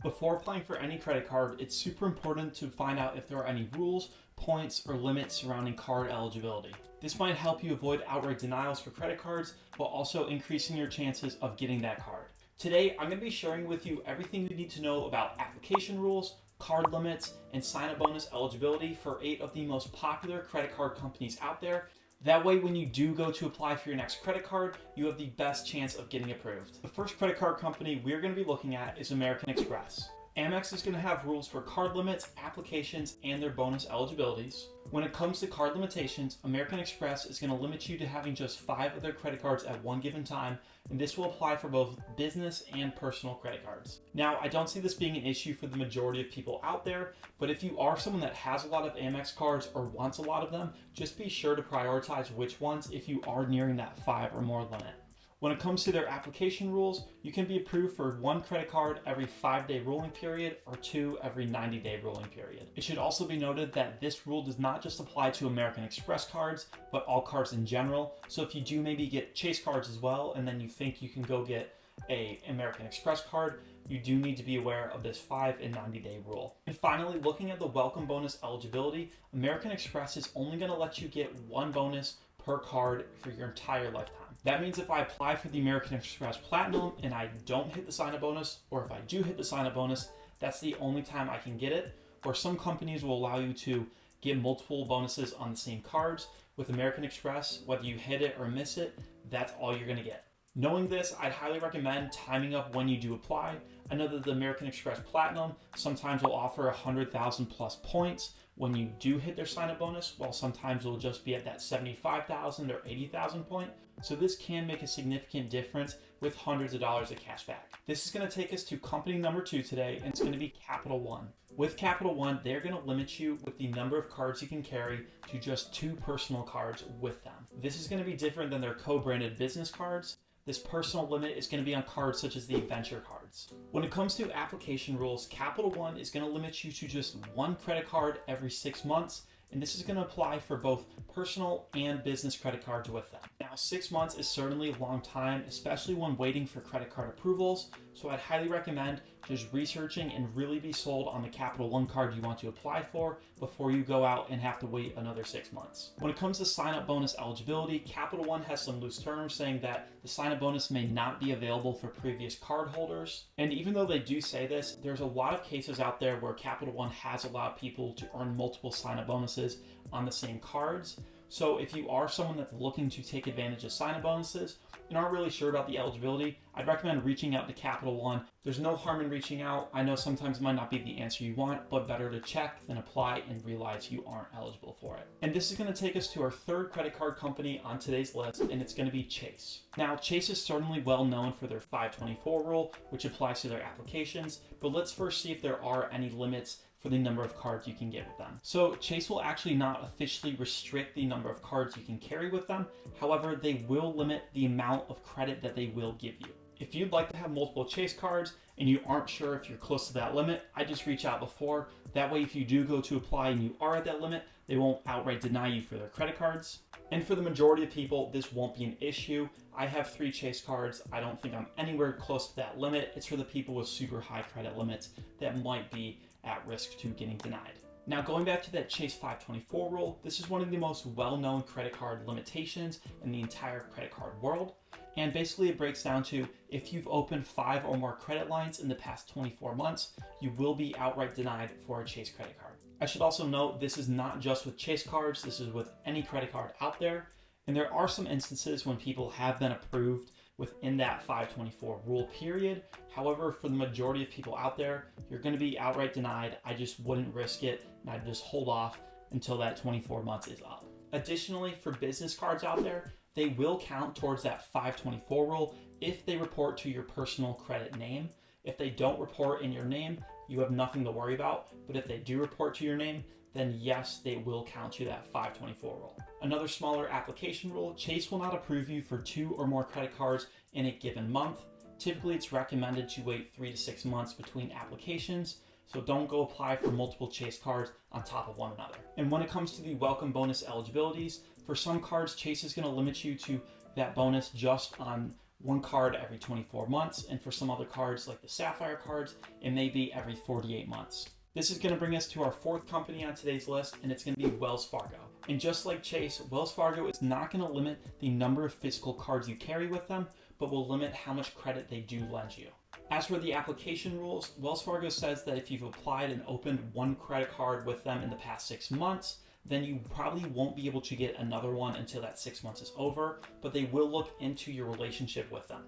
Before applying for any credit card, it's super important to find out if there are any rules, points, or limits surrounding card eligibility. This might help you avoid outright denials for credit cards, while also increasing your chances of getting that card. Today, I'm going to be sharing with you everything you need to know about application rules, card limits, and sign-up bonus eligibility for 8 of the most popular credit card companies out there. That way, when you do go to apply for your next credit card, you have the best chance of getting approved. The first credit card company we're going to be looking at is American Express. Amex is going to have rules for card limits, applications, and their bonus eligibilities. When it comes to card limitations, American Express is going to limit you to having just 5 of their credit cards at one given time, and this will apply for both business and personal credit cards. Now, I don't see this being an issue for the majority of people out there, but if you are someone that has a lot of Amex cards or wants a lot of them, just be sure to prioritize which ones if you are nearing that 5 or more limit. When it comes to their application rules, you can be approved for 1 credit card every 5-day rolling period or 2 every 90-day rolling period. It should also be noted that this rule does not just apply to American Express cards, but all cards in general. So if you do maybe get Chase cards as well, and then you think you can go get an American Express card, you do need to be aware of this 5 and 90-day rule. And finally, looking at the welcome bonus eligibility, American Express is only going to let you get 1 bonus per card for your entire lifetime. That means if I apply for the American Express Platinum and I don't hit the sign-up bonus, or if I do hit the sign-up bonus, that's the only time I can get it. Or some companies will allow you to get multiple bonuses on the same cards. With American Express, whether you hit it or miss it, that's all you're going to get. Knowing this, I'd highly recommend timing up when you do apply. I know that the American Express Platinum sometimes will offer 100,000 plus points when you do hit their sign-up bonus, while sometimes it'll just be at that 75,000 or 80,000 point. So this can make a significant difference with hundreds of dollars of cash back. This is going to take us to company number 2 today, and it's going to be Capital One. With Capital One, they're going to limit you with the number of cards you can carry to just 2 personal cards with them. This is going to be different than their co-branded business cards. This personal limit is going to be on cards such as the Adventure cards. When it comes to application rules, Capital One is going to limit you to just 1 credit card every 6 months, and this is going to apply for both personal and business credit cards with them. Now, 6 months is certainly a long time, especially when waiting for credit card approvals, so I'd highly recommend just researching and really be sold on the Capital One card you want to apply for before you go out and have to wait another 6 months. When it comes to sign-up bonus eligibility, Capital One has some loose terms saying that the sign-up bonus may not be available for previous card holders. And even though they do say this, there's a lot of cases out there where Capital One has allowed people to earn multiple sign-up bonuses on the same cards. So if you are someone that's looking to take advantage of sign-up bonuses and aren't really sure about the eligibility, I'd recommend reaching out to Capital One. There's no harm in reaching out. I know sometimes it might not be the answer you want, but better to check than apply and realize you aren't eligible for it. And this is going to take us to our 3rd credit card company on today's list, and it's going to be Chase. Now, Chase is certainly well known for their 524 rule, which applies to their applications, but let's first see if there are any limits for the number of cards you can get with them. So Chase will actually not officially restrict the number of cards you can carry with them. However, they will limit the amount of credit that they will give you. If you'd like to have multiple Chase cards and you aren't sure if you're close to that limit, I just reach out before. That way, if you do go to apply and you are at that limit, they won't outright deny you for their credit cards. And for the majority of people, this won't be an issue. I have 3 Chase cards. I don't think I'm anywhere close to that limit. It's for the people with super high credit limits that might be at risk to getting denied. Now, going back to that Chase 524 rule, this is one of the most well-known credit card limitations in the entire credit card world. And basically it breaks down to if you've opened 5 or more credit lines in the past 24 months, you will be outright denied for a Chase credit card. I should also note this is not just with Chase cards, this is with any credit card out there. And there are some instances when people have been approved within that 524 rule period. However, for the majority of people out there, you're going to be outright denied. I just wouldn't risk it, and I'd just hold off until that 24 months is up. Additionally, for business cards out there, they will count towards that 524 rule if they report to your personal credit name. If they don't report in your name, you have nothing to worry about. But if they do report to your name, then yes, they will count you that 524 rule. Another smaller application rule, Chase will not approve you for 2 or more credit cards in a given month. Typically, it's recommended to wait 3 to 6 months between applications. So don't go apply for multiple Chase cards on top of one another. And when it comes to the welcome bonus eligibilities, for some cards, Chase is going to limit you to that bonus just on one card every 24 months, and for some other cards like the Sapphire cards, it may be every 48 months. This is going to bring us to our fourth company on today's list, and it's going to be Wells Fargo. And just like Chase, Wells Fargo is not going to limit the number of physical cards you carry with them, but will limit how much credit they do lend you. As for the application rules, Wells Fargo says that if you've applied and opened one credit card with them in the past 6 months, then you probably won't be able to get another one until that 6 months is over, but they will look into your relationship with them.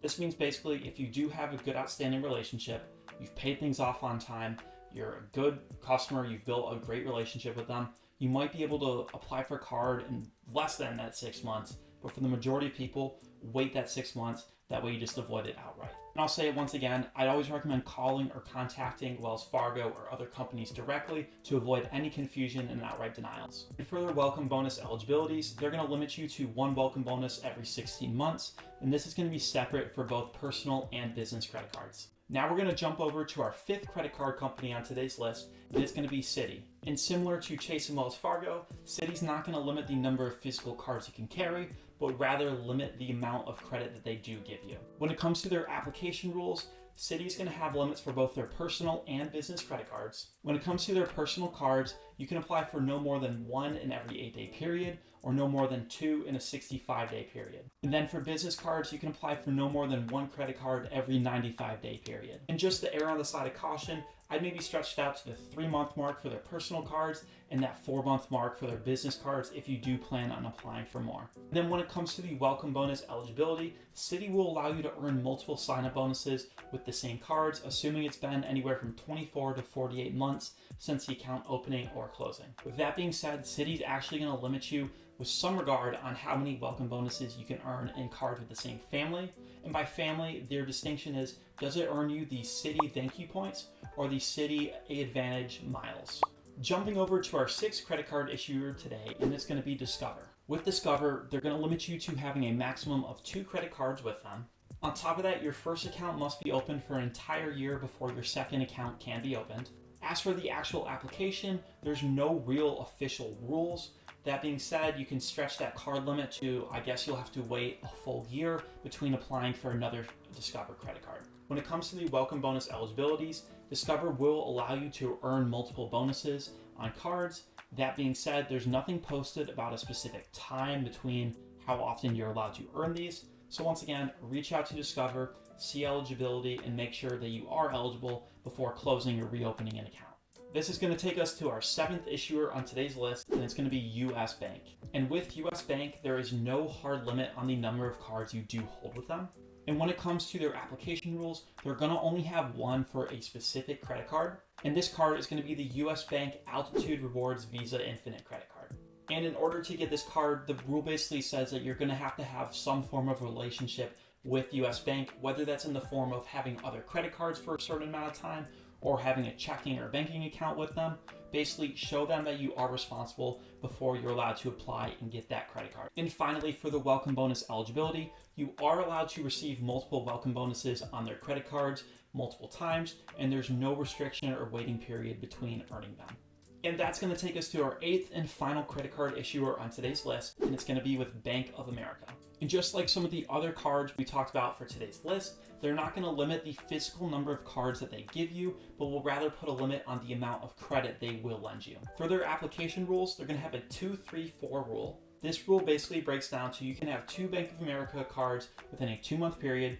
This means basically if you do have a good outstanding relationship, you've paid things off on time, you're a good customer, you've built a great relationship with them, you might be able to apply for a card in less than that 6 months, but for the majority of people, wait that 6 months, that way you just avoid it outright. And I'll say it once again, I'd always recommend calling or contacting Wells Fargo or other companies directly to avoid any confusion and outright denials. And for their welcome bonus eligibilities, they're going to limit you to one welcome bonus every 16 months, and this is going to be separate for both personal and business credit cards. Now we're going to jump over to our fifth credit card company on today's list, and it's going to be Citi. And similar to Chase and Wells Fargo, Citi's not going to limit the number of physical cards you can carry, but rather limit the amount of credit that they do give you. When it comes to their application rules, Citi's going to have limits for both their personal and business credit cards. When it comes to their personal cards, you can apply for no more than one in every 8-day period, or no more than two in a 65-day period. And then for business cards, you can apply for no more than one credit card every 95-day period. And just to err on the side of caution, I'd maybe stretch it out to the 3-month mark for their personal cards and that 4-month mark for their business cards if you do plan on applying for more. And then when it comes to the welcome bonus eligibility, Citi will allow you to earn multiple sign-up bonuses with the same cards, assuming it's been anywhere from 24 to 48 months since the account opening or closing. With that being said, Citi's actually going to limit you with some regard on how many welcome bonuses you can earn in cards with the same family. And by family, their distinction is, does it earn you the Citi thank you points or the Citi Advantage miles? Jumping over to our sixth credit card issuer today, and it's going to be Discover. With Discover, they're going to limit you to having a maximum of 2 credit cards with them. On top of that, your first account must be open for an entire year before your second account can be opened. As for the actual application, there's no real official rules. That being said, you can stretch that card limit to, I guess you'll have to wait a full year between applying for another Discover credit card. When it comes to the welcome bonus eligibilities, Discover will allow you to earn multiple bonuses on cards. That being said, there's nothing posted about a specific time between how often you're allowed to earn these. So once again, reach out to Discover, see eligibility, and make sure that you are eligible before closing or reopening an account. This is going to take us to our 7th issuer on today's list, and it's going to be US Bank. And with US Bank, there is no hard limit on the number of cards you do hold with them. And when it comes to their application rules, they're going to only have one for a specific credit card. And this card is going to be the US Bank Altitude Rewards Visa Infinite credit card. And in order to get this card, the rule basically says that you're going to have some form of relationship with US Bank, whether that's in the form of having other credit cards for a certain amount of time, or having a checking or banking account with them. Basically show them that you are responsible before you're allowed to apply and get that credit card. And finally, for the welcome bonus eligibility, you are allowed to receive multiple welcome bonuses on their credit cards multiple times, and there's no restriction or waiting period between earning them. And that's going to take us to our 8th and final credit card issuer on today's list, and it's going to be with Bank of America. And just like some of the other cards we talked about for today's list, they're not going to limit the physical number of cards that they give you, but will rather put a limit on the amount of credit they will lend you. For their application rules, they're going to have a 2-3-4 rule. This rule basically breaks down to you can have 2 Bank of America cards within a 2-month period,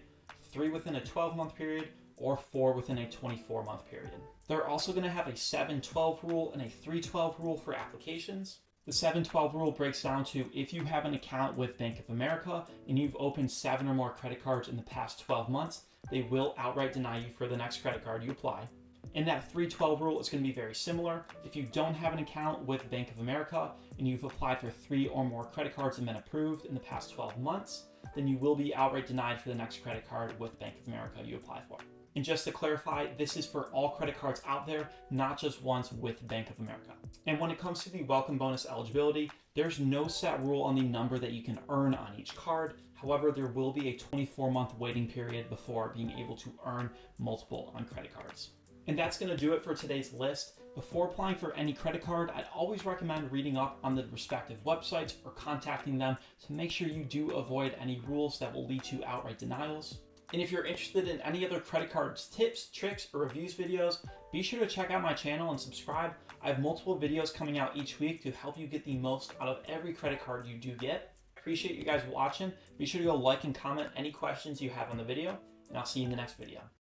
3 within a 12-month period, or 4 within a 24-month period. They're also going to have a 7-12 rule and a 3-12 rule for applications. The 7-12 rule breaks down to if you have an account with Bank of America and you've opened 7 or more credit cards in the past 12 months, they will outright deny you for the next credit card you apply. And that 3-12 rule is going to be very similar. If you don't have an account with Bank of America and you've applied for 3 or more credit cards and been approved in the past 12 months, then you will be outright denied for the next credit card with Bank of America you apply for. And just to clarify, this is for all credit cards out there, not just ones with Bank of America. And when it comes to the welcome bonus eligibility, there's no set rule on the number that you can earn on each card. However, there will be a 24-month waiting period before being able to earn multiple on credit cards. And that's going to do it for today's list. Before applying for any credit card, I'd always recommend reading up on the respective websites or contacting them to make sure you do avoid any rules that will lead to outright denials. And if you're interested in any other credit cards tips, tricks, or reviews videos, be sure to check out my channel and subscribe. I have multiple videos coming out each week to help you get the most out of every credit card you do get. Appreciate you guys watching. Be sure to go like and comment any questions you have on the video, and I'll see you in the next video.